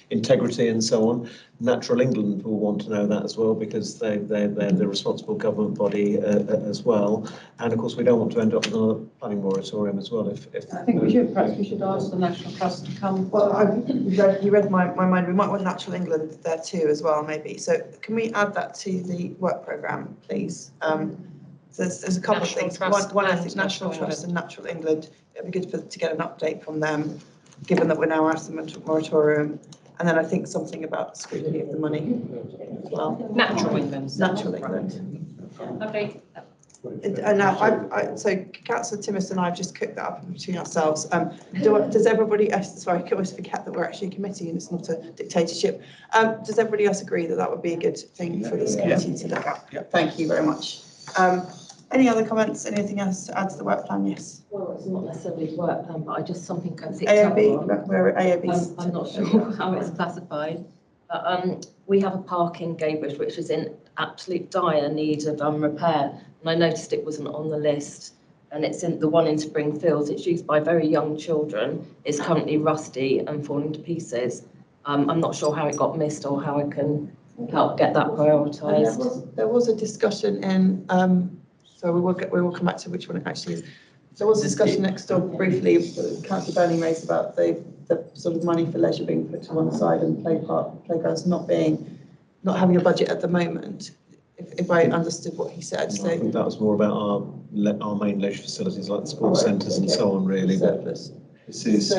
integrity and so on. Natural England will want to know that as well, because they're the responsible government body as well. And of course, we don't want to end up with another planning moratorium as well. If I think perhaps we should ask the National Trust to come. Well, you read my mind. We might want Natural England there too as well, maybe. So can we add that to the work programme, please? There's a couple National of things. Trust One I and think National Natural Trust and Natural England. It'd be good to get an update from them, given that we're now out of the moratorium. And then I think something about scrutiny of the money as well. Natural England. Natural England. Okay. And now, so Councillor Timmis and I have just cooked that up between ourselves. Does everybody else, sorry, I always forget that we're actually a committee and it's not a dictatorship. Does everybody else agree that that would be a good thing for this committee to look at? Yeah. Thank you very much. Any other comments, anything else to add to the work plan? Yes. Well, it's not necessarily the work plan, but I just something I picked up AOB, on. we're at AOB. I'm not sure how it's classified, but we have a park in Guilbridge which is in absolute dire need of repair, and I noticed it wasn't on the list. And it's in the one in Springfield. It's used by very young children. It's currently rusty and falling to pieces. I'm not sure how it got missed or how I can help get that prioritised. There was a discussion in, so we will come back to which one it actually is. There was a discussion next door briefly, Councillor Burnley raised about the sort of money for leisure being put to one side and playgrounds not having a budget at the moment, if I understood what he said. So I think that was more about our main leisure facilities like the sports centres and so on, really. Surplus. This is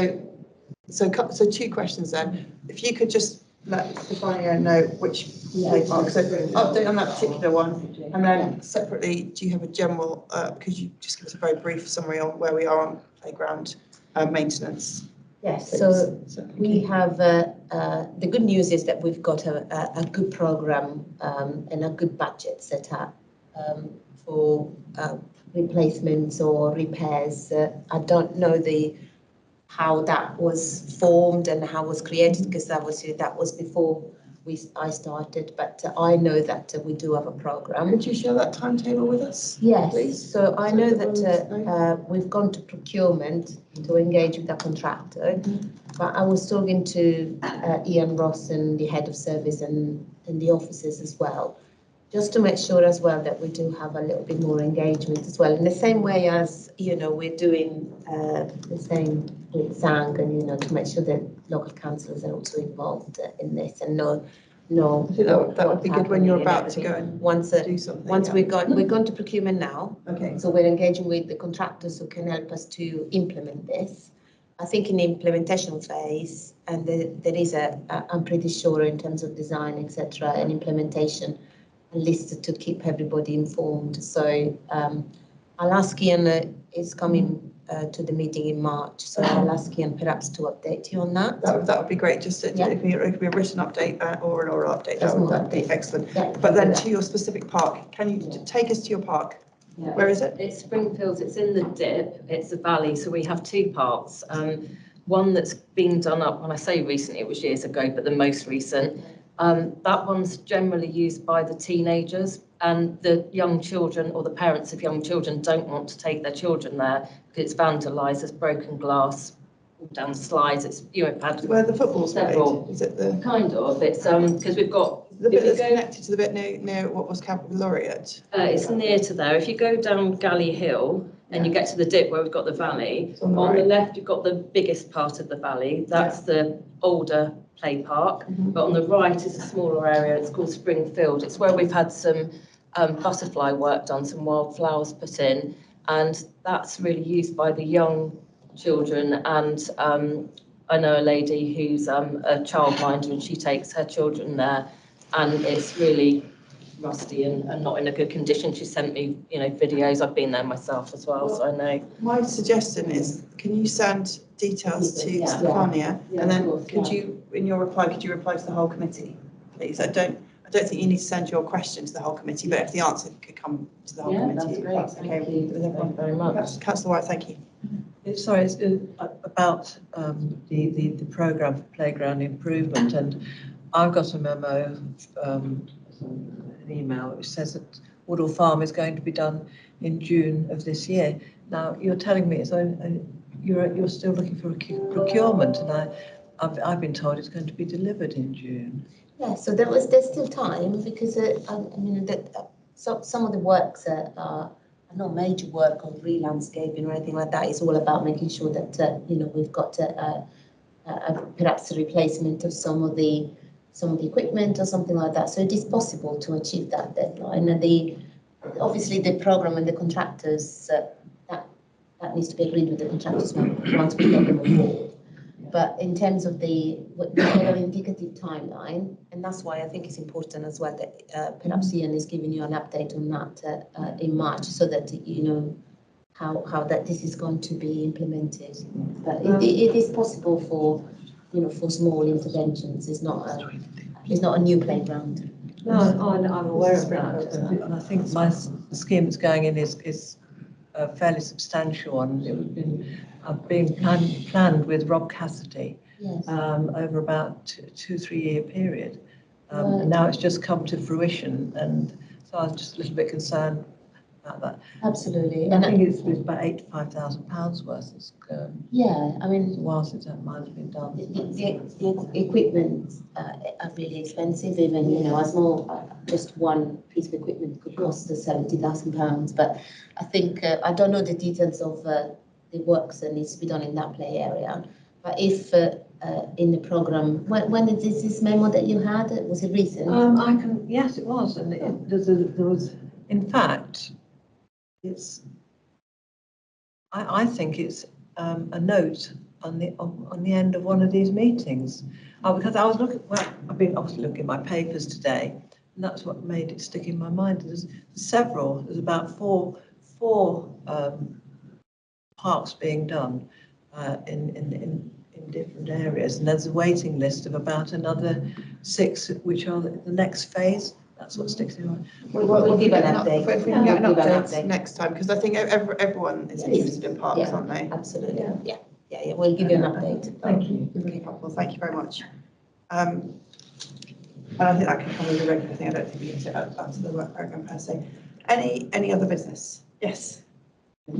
So two questions then. If you could just let Stefania know which play park, so update on that particular one, and then separately, do you have a general, could you just give us a very brief summary on where we are on playground maintenance? Yes, please? so we have, the good news is that we've got a good program and a good budget set up for replacements or repairs. I don't know how that was formed and how it was created, because that was before I started, but I know that we do have a program. Could you share that timetable with us? Yes, please? so I know that we've gone to procurement to engage with the contractor, but I was talking to Ian Ross and the head of service and the officers as well, just to make sure as well that we do have a little bit more engagement as well, in the same way as, we're doing the same with SANG, and, to make sure that local councillors are also involved in this and know I think that would be good when you're about to go and do something. Once we're going to procurement now. Okay. So we're engaging with the contractors who can help us to implement this. I think in the implementation phase, and there is I'm pretty sure in terms of design, etc., and implementation, a list to keep everybody informed. So I'll ask Ian, is coming to the meeting in March, so I'll ask Ian perhaps to update you on that. That would be great, just if it could be a written update or an oral update, that would be excellent. But then to your specific park, can you take us to your park? Yeah, Where is it? It's Springfields, it's in the dip, it's a valley, so we have two parks. One that's been done up, when I say recently, it was years ago, but the most recent. That one's generally used by the teenagers, and the young children or the parents of young children don't want to take their children there because it's vandalised, there's broken glass, all down slides, it's, had Where the football's played? several. Is it the Kind of, it's, because we've got, bit if you that's go, connected to the bit near what was Capital Laureate? it's near to there. If you go down Galley Hill and you get to the dip where we've got the valley, It's on the on the right. left you've got the biggest part of the valley, that's the older play park, but on the right is a smaller area, it's called Springfield. It's where we've had some butterfly work done, some wildflowers put in, and that's really used by the young children. And I know a lady who's a childminder, and she takes her children there, and it's really rusty and not in a good condition. She sent me, videos. I've been there myself as well, so I know. My suggestion is, can you send details to Stefania, and then could you, in your reply, could you reply to the whole committee, please? I don't think you need to send your question to the whole committee, but if the answer could come to the whole committee. That's great. Thank you very much. Councillor White, thank you. Sorry, it's about the programme for playground improvement, and I've got a memo, an email which says that Woodall Farm is going to be done in June of this year. Now, you're telling me you're still looking for a procurement, and I've been told it's going to be delivered in June. Yeah, so there's still time because I mean that some of the works are not major work on re-landscaping or anything like that. It's all about making sure that we've got perhaps a replacement of some of the equipment or something like that. So it is possible to achieve that deadline. And obviously the program and the contractors that needs to be agreed with the contractors once we get them on board. But in terms of the indicative timeline, and that's why I think it's important as well that perhaps Ian is giving you an update on that in March, so that you know how that this is going to be implemented. But it is possible for small interventions. It's not a new playground. No, I'm aware of that, and I think the scheme that's going in is a fairly substantial one. It was being planned with Rob Cassidy. Yes. Over about 2-3 year period. Right. And now it's just come to fruition, and so I was just a little bit concerned about that. Absolutely. And I think it's about £85,000 worth. It's yeah, I mean, a while since that might have been done. the equipment are really expensive. Even a small just one piece of equipment could cost us £70,000. But I think I don't know the details of the works that needs to be done in that play area. But if in the programme, when is this memo that you had? Was it recent? Yes, it was, and there was, in fact, I think it's a note on the end of one of these meetings, because I was I've been obviously looking at my papers today, and that's what made it stick in my mind. There's about four parks being done in different areas, and there's a waiting list of about another 6, which are the next phase. That's what sticks in my mind. We'll give an update. If we can get an We'll give an update update. next time, because I think everyone is interested in parks, aren't they? Absolutely. Yeah. We'll give you an update. Thank you. Really helpful. Thank you very much. And I think that can come as a regular thing. I don't think we need to add to the work programme per se. Any other business? Yes.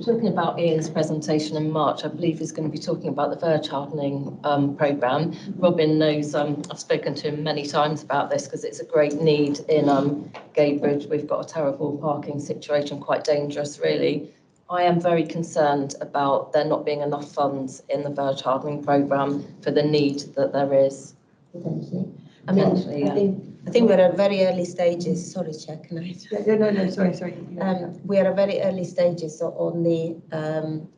Talking about Ian's presentation in March, I believe he's going to be talking about the verge hardening programme. Robin knows I've spoken to him many times about this because it's a great need in Gadebridge. We've got a terrible parking situation, quite dangerous really. I am very concerned about there not being enough funds in the verge hardening programme for the need that there is. Potentially. I think we're at very early stages. Sorry, Chair, can I? No, sorry. We are at very early stages on the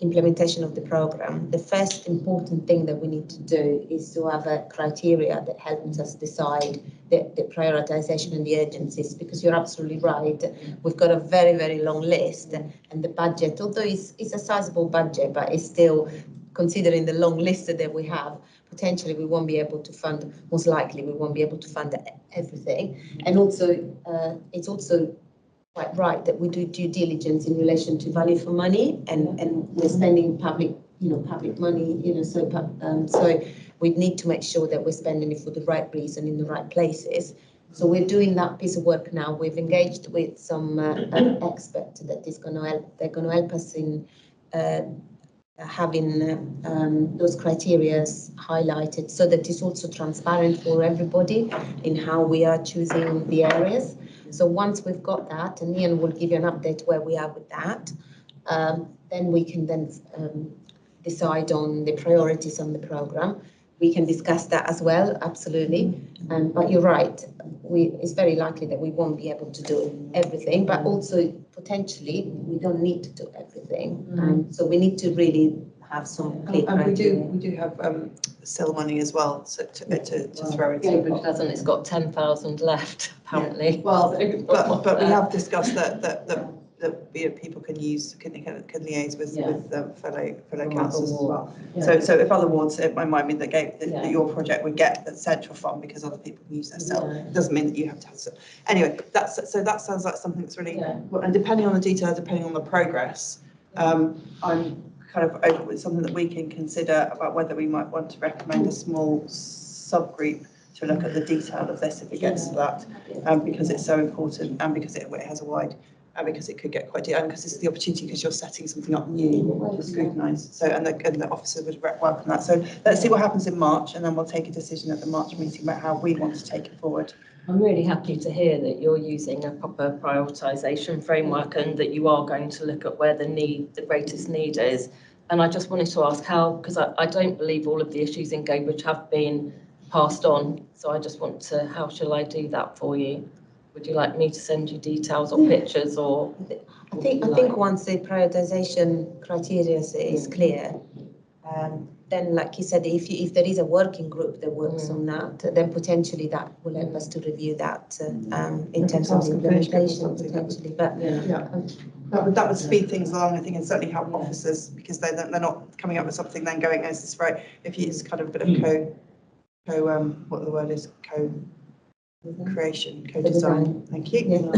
implementation of the programme. The first important thing that we need to do is to have a criteria that helps us decide the prioritisation and the urgencies, because you're absolutely right. We've got a very, very long list, and the budget, although it's a sizable budget, but it's still, considering the long list that we have, potentially we won't be able to fund, most likely we won't be able to fund everything. And also, it's also quite right that we do due diligence in relation to value for money, and we're spending public money, so we need to make sure that we're spending it for the right reason in the right places. So we're doing that piece of work now. We've engaged with some experts that is going to help. They're going to help us in having those criteria highlighted, so that it's also transparent for everybody in how we are choosing the areas. So once we've got that, and Ian will give you an update where we are with that, then we can decide on the priorities on the programme. We can discuss that as well, absolutely. But you're right, it's very likely that we won't be able to do everything, but also potentially we don't need to do everything. So we need to really have some clear criteria. We do have SIL money as well, so to throw into. Gadebridge doesn't, it's got 10,000 left apparently. Yeah. Well, but we have discussed that people can liaise with fellow councils as well. Yeah. So if other wards, it might mean that your project would get the central fund because other people can use their SIL. It doesn't mean that you have to have SIL. Anyway, that sounds like something that's really, and depending on the detail, depending on the progress, I'm kind of open with something that we can consider about whether we might want to recommend a small subgroup to look at the detail of this if it gets to that, because it's so important and because it has a wide, and because it could get quite deep, and because this is the opportunity because you're setting something up new to scrutinise. So, and the officer would welcome that. So let's see what happens in March, and then we'll take a decision at the March meeting about how we want to take it forward. I'm really happy to hear that you're using a proper prioritisation framework and that you are going to look at where the greatest need is. And I just wanted to ask how, because I don't believe all of the issues in Cambridge have been passed on. So I just want to, how shall I do that for you? Would you like me to send you details or pictures or? I think once the prioritisation criteria is clear, then like you said, if there is a working group that works on that, then potentially that will help us to review that in terms of implementation potentially. But That would speed things along, I think, and certainly help officers because they're not coming up with something then going, is this right? If it's kind of a bit of what the word is, co-creation, co-design. Thank you. Yeah.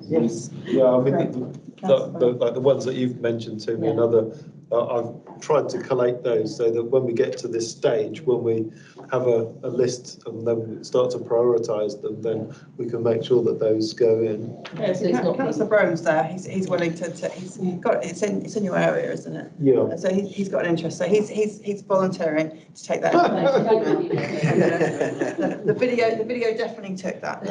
Yes. Yeah, I mean, like the ones that you've mentioned to me and other, I've tried to collate those so that when we get to this stage, when we have a list and then start to prioritise them, then we can make sure that those go in. Yes, Councillor Brome's there. He's willing to. He's got it's in your area, isn't it? Yeah. So he's got an interest. So he's volunteering to take that. The video definitely took that.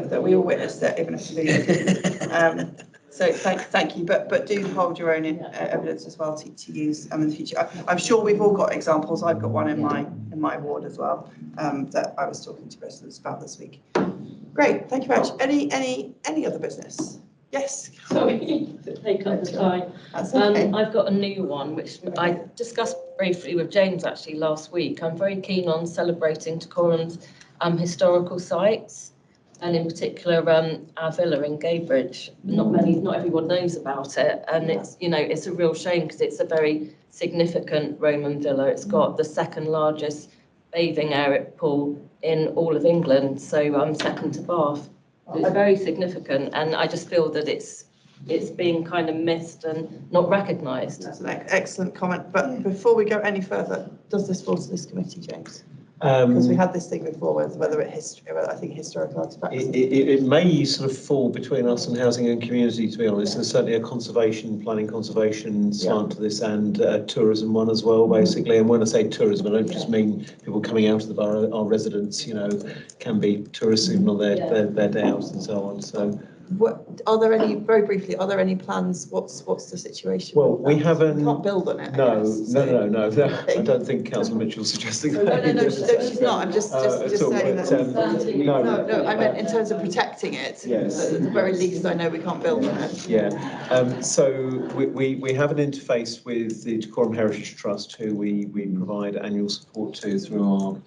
That we all witnessed it, even if the video didn't. So thank you, but do hold your own evidence as well to use in the future. I'm sure we've all got examples. I've got one in my ward as well that I was talking to residents about this week. Great, thank you very much. Any other business? Yes. Sorry to take up the time. That's okay. I've got a new one which I discussed briefly with James actually last week. I'm very keen on celebrating Dacorum's historical sites. And in particular, our villa in Gadebridge. Not everyone knows about it, and it's a real shame because it's a very significant Roman villa. It's got the second largest bathing area pool in all of England, so I'm second to Bath. It's very significant, and I just feel that it's being kind of missed and not recognised. That's an excellent comment. But before we go any further, does this fall to this committee, James? Because we had this thing before with whether I think historical artifacts. It may sort of fall between us and housing and community, to be honest. There's certainly a planning conservation slant to this, and tourism one as well, basically. And when I say tourism, I don't just mean people coming out of the borough. Our residents, can be tourists even on their day out and so on. So. Are there any plans? What's the situation? Well, we haven't. We can't build on it. No. I don't think Councillor Mitchell's suggesting that. No, she's not. I'm just saying that. No, I meant in terms of protecting it. Yes. At the very least, I know we can't build on it. Yeah. So we have an interface with the Dacorum Heritage Trust, who we provide annual support to through our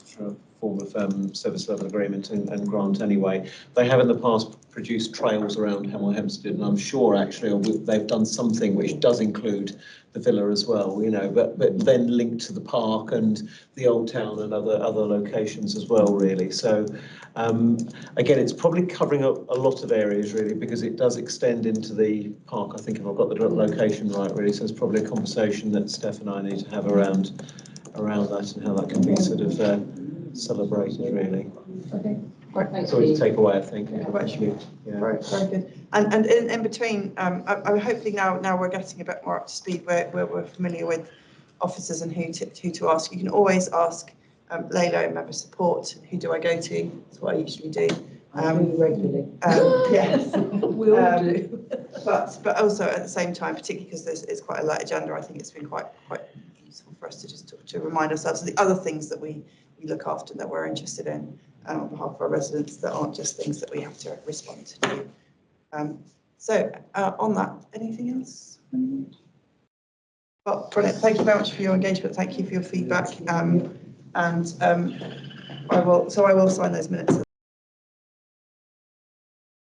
form of service level agreement and grant anyway. They have in the past produced trails around Hemel Hempstead, and I'm sure actually they've done something which does include the villa as well, but then linked to the park and the old town and other locations as well, really. So again, it's probably covering up a lot of areas really, because it does extend into the park. I think if I've got the location right, really. So it's probably a conversation that Steph and I need to have around that and how that can be sort of celebrated, really. Okay. Right. Sorry to take away, I think. Very good. And in between, I hopefully now we're getting a bit more up to speed where we're familiar with officers and who to ask. You can always ask Layla in member support. Who do I go to? That's what I usually do. Regularly. Yes. We all do. But also at the same time, particularly because this is quite a light agenda, I think it's been quite useful for us to just to remind ourselves of the other things that we look after and that we're interested in on behalf of our residents, that aren't just things that we have to respond to. So on that, anything else? Well, brilliant. Thank you very much for your engagement. Thank you for your feedback. I will sign those minutes.